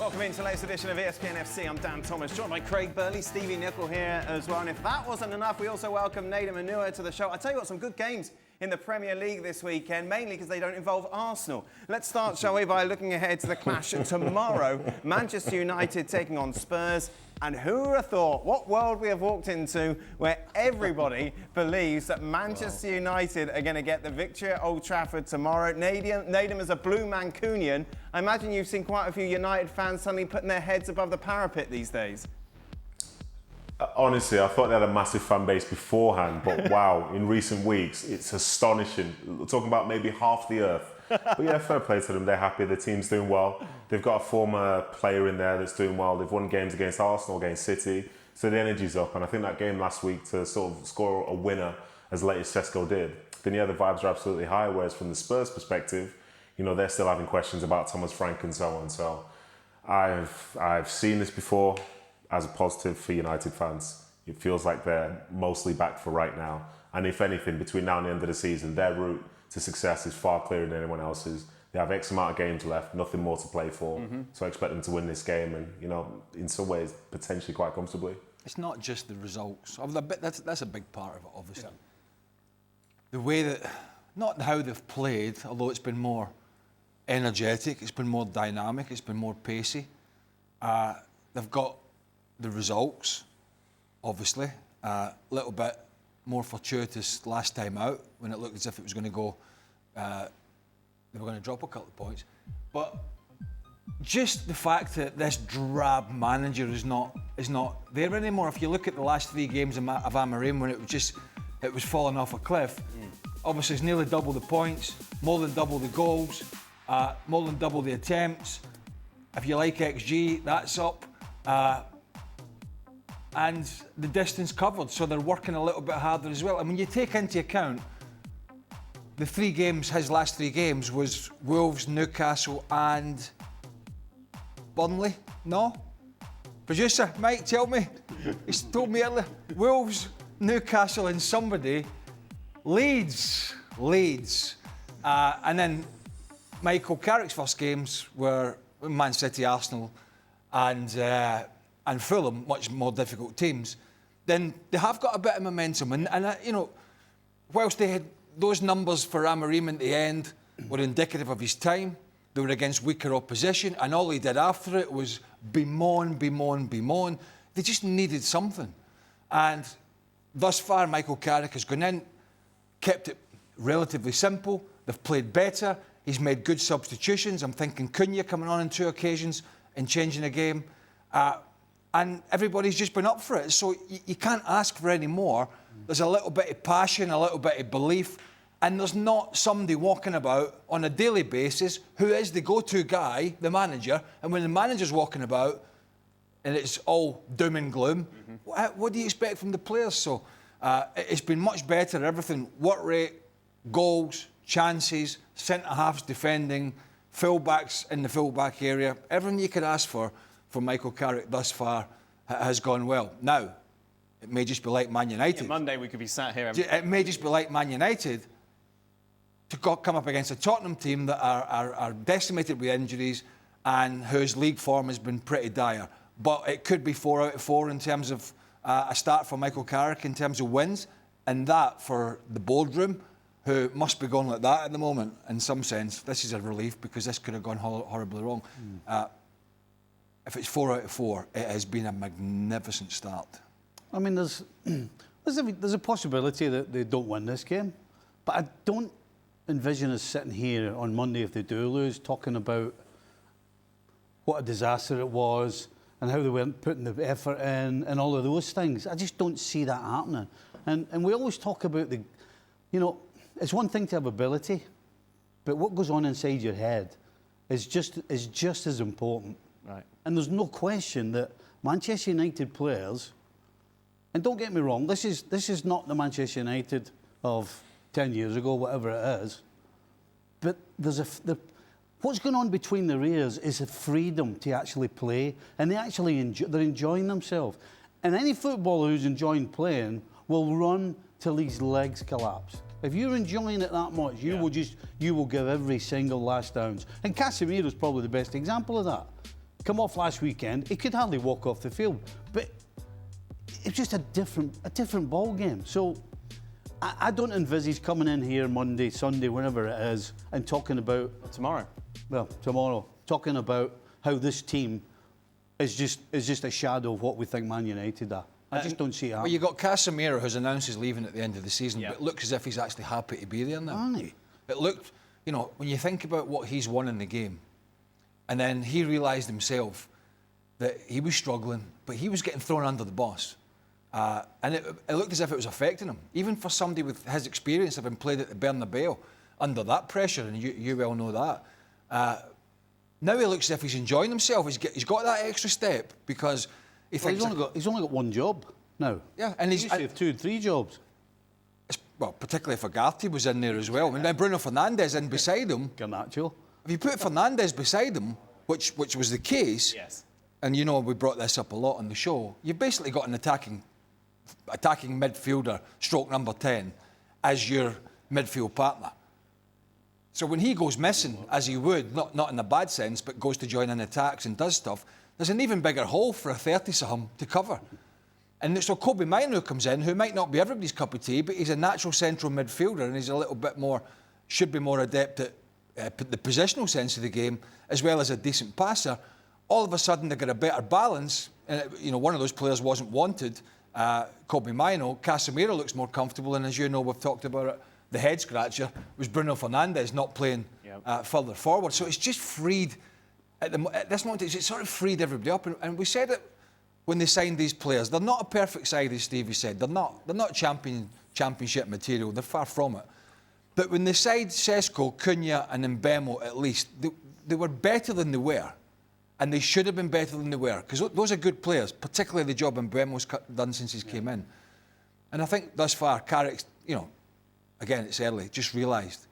Welcome into the latest edition of ESPN FC. I'm Dan Thomas, joined by Craig Burley, Stevie Nicol here as well. And if that wasn't enough, we also welcome Nedum and Onuoha to the show. I tell you what, some good games in the Premier League this weekend, mainly because they don't involve Arsenal. Let's start, shall we, by looking ahead to the clash tomorrow. Manchester United taking on Spurs. And who would have thought what world we have walked into where everybody believes that Manchester United are going to get the victory at Old Trafford tomorrow. Nedum is a blue Mancunian. I imagine you've seen quite a few United fans suddenly putting their heads above the parapet these days. Honestly, I thought they had a massive fan base beforehand, but wow, in recent weeks, it's astonishing. We're talking about maybe half the earth. But yeah, fair play to them. They're happy. The team's doing well. They've got a former player in there that's doing well. They've won games against Arsenal, against City. So the energy's up. And I think that game last week to sort of score a winner as late as Sesko did, then yeah, the vibes are absolutely high. Whereas from the Spurs perspective, you know, they're still having questions about Thomas Frank and so on. So I've seen this before as a positive for United fans. It feels like they're mostly back for right now. And if anything, between now and the end of the season, their route to success is far clearer than anyone else's. They have X amount of games left, nothing more to play for. So I expect them to win this game and, you know, in some ways, potentially quite comfortably. It's not just the results. That's a big part of it, obviously. Yeah. The way that, not how they've played, although it's been more energetic, it's been more dynamic, it's been more pacey. They've got the results, obviously. A little bit more fortuitous last time out when it looked as if it was going to go, they were going to drop a couple of points. But just the fact that this drab manager is not there anymore. If you look at the last 3 games of Amorim, when it was falling off a cliff, obviously it's nearly double the points, more than double the goals, more than double the attempts. If you like XG, that's up. And the distance covered, so they're working a little bit harder as well. And when you take into account the 3 games, his last 3 games was Wolves, Newcastle and Burley. No? Producer, Mike, tell me. He's told me earlier. Wolves, Newcastle and somebody. Leeds. And then Michael Carrick's first games were Man City, Arsenal and Fulham, much more difficult teams. Then they have got a bit of momentum. And you know, whilst they had those numbers for Amorim at the end were indicative of his time, they were against weaker opposition, and all he did after it was bemoan. They just needed something. And thus far, Michael Carrick has gone in, kept it relatively simple. They've played better. He's made good substitutions. I'm thinking Cunha coming on 2 occasions and changing the game. And everybody's just been up for it. So you can't ask for any more. There's a little bit of passion, a little bit of belief, and there's not somebody walking about on a daily basis who is the go-to guy, the manager, and when the manager's walking about and it's all doom and gloom, what do you expect from the players? So it's been much better, everything, work rate, goals, chances, centre-halves defending, full-backs in the full-back area, everything you could ask for Michael Carrick thus far has gone well. Now, it may just be like Man United. Yeah, Monday we could be sat here. It may just be like Man United to come up against a Tottenham team that are decimated with injuries and whose league form has been pretty dire. But it could be 4 out of 4 in terms of a start for Michael Carrick in terms of wins, and that for the boardroom, who must be going like that at the moment. In some sense, this is a relief because this could have gone horribly wrong. If it's 4 out of 4, it has been a magnificent start. I mean, there's a possibility that they don't win this game, but I don't envision us sitting here on Monday if they do lose, talking about what a disaster it was and how they weren't putting the effort in and all of those things. I just don't see that happening. And we always talk about it's one thing to have ability, but what goes on inside your head is just as important. Right. And there's no question that Manchester United players, and don't get me wrong, this is not the Manchester United of 10 years ago, whatever it is, but what's going on between their ears is a freedom to actually play, and they're enjoying themselves. And any footballer who's enjoying playing will run till his legs collapse. If you're enjoying it that much, you will give every single last ounce. And Casemiro's probably the best example of that. come off last weekend, he could hardly walk off the field. But it's just a different ball game. So I don't envisage coming in here Monday, Sunday, whenever it is, and talking about Tomorrow. Well, tomorrow, talking about how this team is just a shadow of what we think Man United are. I just don't see it Well, happening. you got Casemiro, who's announced he's leaving at the end of the season, Yeah. but it looks as if he's actually happy to be there now. Aye. It looked, you know, when you think about what he's won in the game, and then he realised himself that he was struggling, but he was getting thrown under the bus. And it looked as if it was affecting him. Even for somebody with his experience, having played at the Bernabeu, under that pressure, and you well know that. Now he looks as if he's enjoying himself. He's got that extra step because he Well, thinks... he's only got one job now. Yeah, and He used to have 2 and 3 jobs. well, particularly if Agarty was in there as well. And then Bruno Fernandes in beside him. Garnacho. If you put Fernandes beside him, which was the case, Yes. and you know we brought this up a lot on the show, you've basically got an attacking midfielder, stroke number 10, as your midfield partner. So when he goes missing, as he would, not in a bad sense, but goes to join in attacks and does stuff, there's an even bigger hole for a 30-something to cover. And so Kobe Mainoo comes in, who might not be everybody's cup of tea, but he's a natural central midfielder and he's a little bit more, should be more adept at the positional sense of the game, as well as a decent passer. All of a sudden they get a better balance. And you know, one of those players wasn't wanted, Kobe Mainoo. Casemiro looks more comfortable, and as you know, we've talked about it, the head scratcher was Bruno Fernandes not playing further forward. So it's just freed, at this moment, it's sort of freed everybody up. And we said it when they signed these players. They're not a perfect side, as Stevie said. They're not championship material. They're far from it. But when they signed Sesko, Cunha and Mbemo, at least, they were better than they were. And they should have been better than they were. Because those are good players, particularly the job Mbemo's done since he's came in. And I think thus far, Carrick, you know, again, it's early, just realised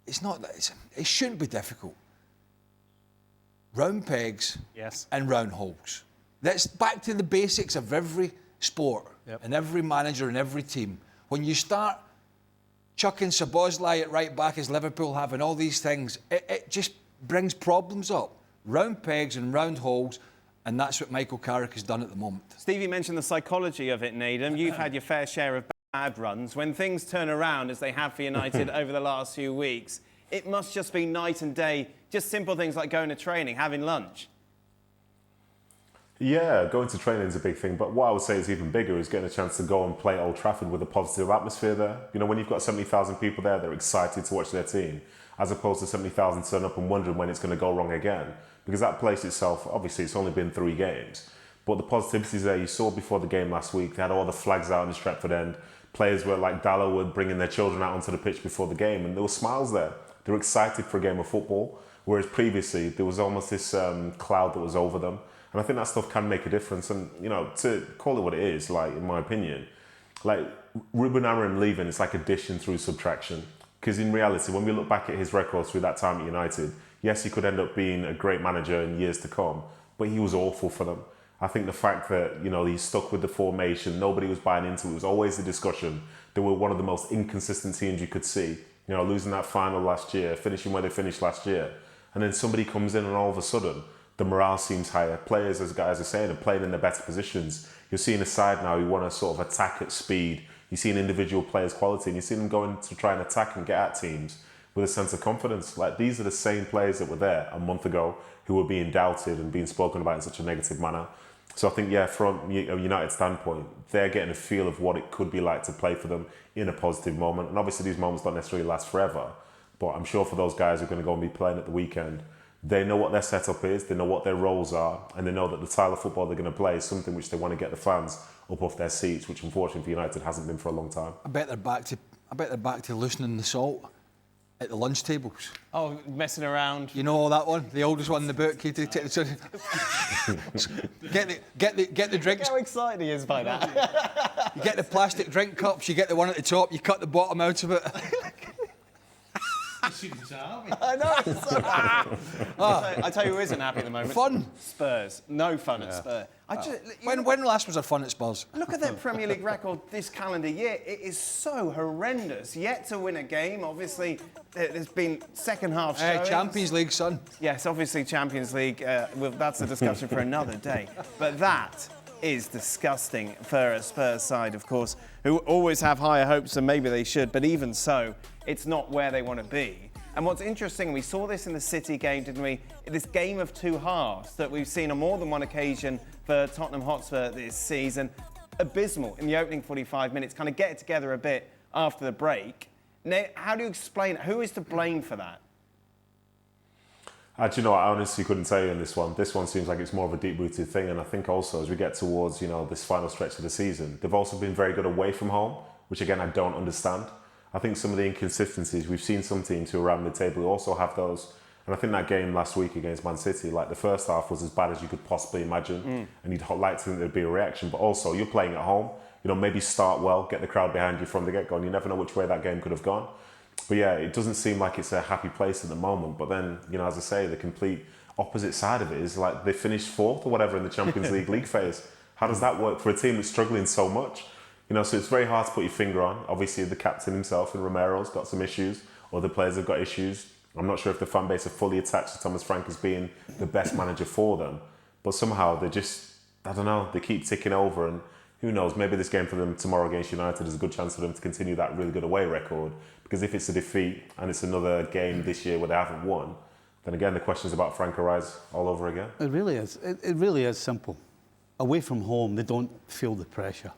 it shouldn't be difficult. Round pegs and round holes. That's back to the basics of every sport and every manager and every team. When you start chucking Szoboszlai at right back as Liverpool have and all these things, it just brings problems up. Round pegs and round holes, and that's what Michael Carrick has done at the moment. Stevie mentioned the psychology of it, Nedum. You've had your fair share of bad runs. When things turn around, as they have for United over the last few weeks, it must just be night and day. Just simple things like going to training, having lunch. Yeah, going to training is a big thing, but what I would say is even bigger is getting a chance to go and play at Old Trafford with a positive atmosphere there. You know, when you've got 70,000 people there, they're excited to watch their team, as opposed to 70,000 turn up and wondering when it's going to go wrong again. Because that place itself, obviously, it's only been 3 games, but the positivity's there. You saw before the game last week, they had all the flags out in the Stretford end. Players were like Dallow were bringing their children out onto the pitch before the game, and there were smiles there. They were excited for a game of football, whereas previously there was almost this cloud that was over them. And I think that stuff can make a difference. And, you know, to call it what it is, like, in my opinion, like, Ruben Amorim leaving, it's like addition through subtraction. Because in reality, when we look back at his records through that time at United, yes, he could end up being a great manager in years to come, but he was awful for them. I think the fact that, you know, he stuck with the formation, nobody was buying into it, was always the discussion. They were one of the most inconsistent teams you could see. You know, losing that final last year, finishing where they finished last year. And then somebody comes in and all of a sudden, the morale seems higher. Players, as guys are saying, are playing in their better positions. You're seeing a side now who want to sort of attack at speed. You're seeing individual players' quality, and you see them going to try and attack and get at teams with a sense of confidence. Like, these are the same players that were there a month ago who were being doubted and being spoken about in such a negative manner. So I think, yeah, from a United standpoint, they're getting a feel of what it could be like to play for them in a positive moment. And obviously these moments don't necessarily last forever, but I'm sure for those guys who are going to go and be playing at the weekend, they know what their setup is, they know what their roles are, and they know that the style of football they're going to play is something which they want to get the fans up off their seats, which unfortunately for United hasn't been for a long time. I bet they're back to loosening the salt at the lunch tables. Oh, messing around. You know that one, the oldest one in the book. Get the drinks. How excited he is by that. You get the plastic drink cups. You get the one at the top. You cut the bottom out of it. I know. It's so happy. I tell you who isn't happy at the moment. Fun. Spurs. No fun at Spurs. When last was there fun at Spurs? Look at their Premier League record this calendar year. It is so horrendous. Yet to win a game. Obviously, there's been second half showings. Champions League, son. Yes, obviously Champions League. That's a discussion for another day. But that is disgusting for a Spurs side, of course, who always have higher hopes and maybe they should. But even so, it's not where they want to be. And what's interesting, we saw this in the City game, didn't we? This game of two halves that we've seen on more than one occasion for Tottenham Hotspur this season. Abysmal in the opening 45 minutes, kind of get it together a bit after the break. Now, how do you explain it? Who is to blame for that? Do you know what? I honestly couldn't tell you on this one. This one seems like it's more of a deep-rooted thing, and I think also as we get towards, this final stretch of the season, they've also been very good away from home, which again I don't understand. I think some of the inconsistencies, we've seen some teams who are around the table who also have those. And I think that game last week against Man City, like the first half was as bad as you could possibly imagine. And you'd like to think there'd be a reaction, but also you're playing at home. Maybe start well, get the crowd behind you from the get-go, and you never know which way that game could have gone. But yeah, it doesn't seem like it's a happy place at the moment. But then, as I say, the complete opposite side of it is like they finished fourth or whatever in the Champions League phase. How does that work for a team that's struggling so much? So it's very hard to put your finger on. Obviously, the captain himself and Romero's got some issues. Other players have got issues. I'm not sure if the fan base are fully attached to Thomas Frank as being the best manager for them. But somehow they just, I don't know, they keep ticking over. And who knows, maybe this game for them tomorrow against United is a good chance for them to continue that really good away record. Because if it's a defeat and it's another game this year where they haven't won, then again, the questions about Frank arise all over again. It really is. It really is simple. Away from home, they don't feel the pressure.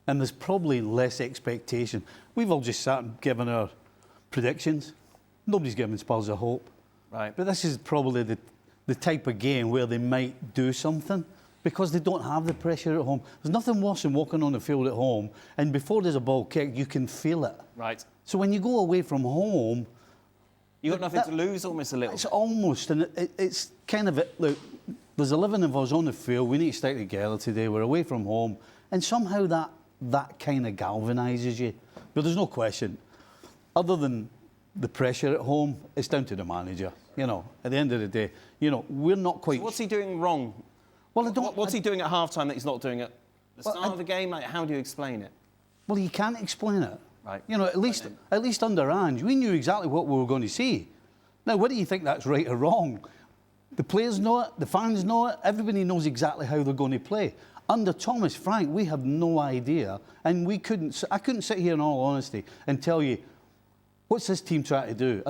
And there's probably less expectation. We've all just sat and given our predictions. Nobody's given Spurs a hope. Right. But this is probably the type of game where they might do something because they don't have the pressure at home. There's nothing worse than walking on the field at home and before there's a ball kicked, you can feel it. Right. So when you go away from home... You've got nothing to lose almost a little. It's almost, and it's kind of... Look, there's 11 of us on the field. We need to stay together today. We're away from home. And somehow that kind of galvanises you. But there's no question. Other than the pressure at home, it's down to the manager. At the end of the day, we're not quite... So what's he doing wrong? Well, What's he doing at half-time that he's not doing at the start of the game? Like, how do you explain it? Well, you can't explain it. Right. At least under Ange, we knew exactly what we were going to see. Now, whether you think that's right or wrong, the players know it, the fans know it, everybody knows exactly how they're going to play. Under Thomas Frank, we have no idea, and I couldn't sit here in all honesty and tell you, what's this team trying to do?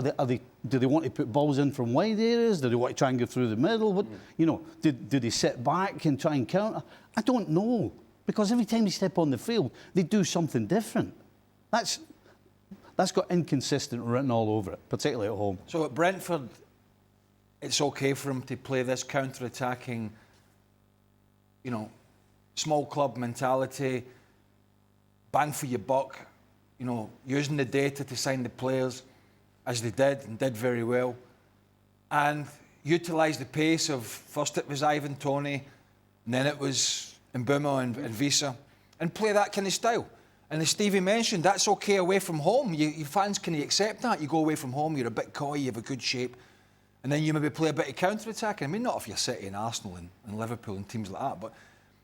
Do they want to put balls in from wide areas? Do they want to try and go through the middle? Do they sit back and try and counter? I don't know, because every time they step on the field, they do something different. That's got inconsistent written all over it, particularly at home. So at Brentford, it's okay for him to play this counter-attacking, small club mentality, bang for your buck, using the data to sign the players, as they did, and did very well, and utilise the pace of, first it was Ivan Toney, and then it was Mbeumo and Visa, and play that kind of style. And as Stevie mentioned, that's okay away from home. Your fans can accept that. You go away from home, you're a bit coy, you have a good shape, and then you maybe play a bit of counter-attacking. I mean, not if you're City and Arsenal and Liverpool and teams like that, but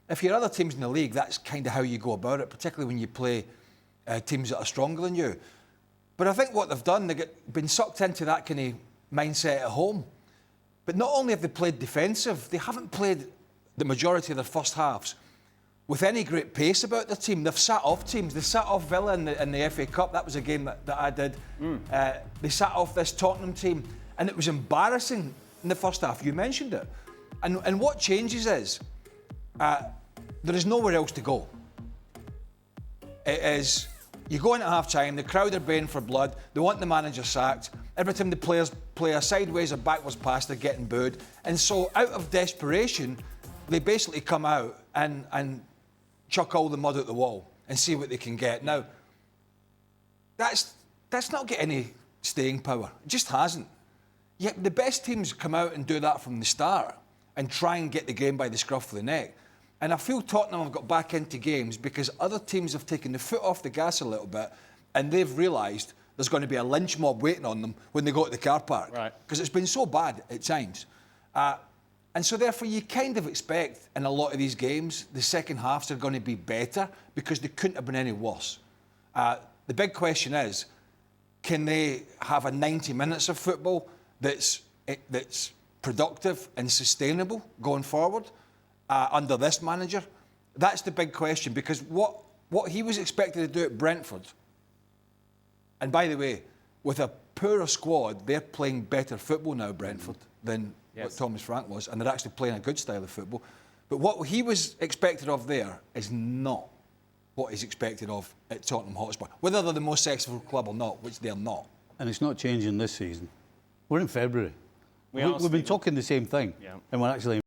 if you're other teams in the league, that's kind of how you go about it, particularly when you play teams that are stronger than you. But I think what they've done, they've been sucked into that kind of mindset at home. But not only have they played defensive, they haven't played the majority of their first halves with any great pace about their team. They've sat off teams. They sat off Villa in the FA Cup. That was a game that I did. They sat off this Tottenham team, and it was embarrassing in the first half. You mentioned it. And what changes is there is nowhere else to go. It is, you go into half-time, the crowd are baying for blood, they want the manager sacked. Every time the players play a sideways or backwards pass, they're getting booed. And so out of desperation, they basically come out and chuck all the mud at the wall and see what they can get. Now, that's not got any staying power. It just hasn't. Yet the best teams come out and do that from the start and try and get the game by the scruff of the neck. And I feel Tottenham have got back into games because other teams have taken the foot off the gas a little bit and they've realised there's going to be a lynch mob waiting on them when they go to the car park. Right. Because it's been so bad at times. And so therefore you kind of expect in a lot of these games the second halves are going to be better because they couldn't have been any worse. The big question is, can they have a 90 minutes of football that's productive and sustainable going forward under this manager? That's the big question, because what he was expected to do at Brentford, and by the way, with a poorer squad, they're playing better football now, Brentford, than what Thomas Frank was, and they're actually playing a good style of football. But what he was expected of there is not what is expected of at Tottenham Hotspur, whether they're the most successful club or not, which they're not. And it's not changing this season. We're in February. We've been talking the same thing, and we're actually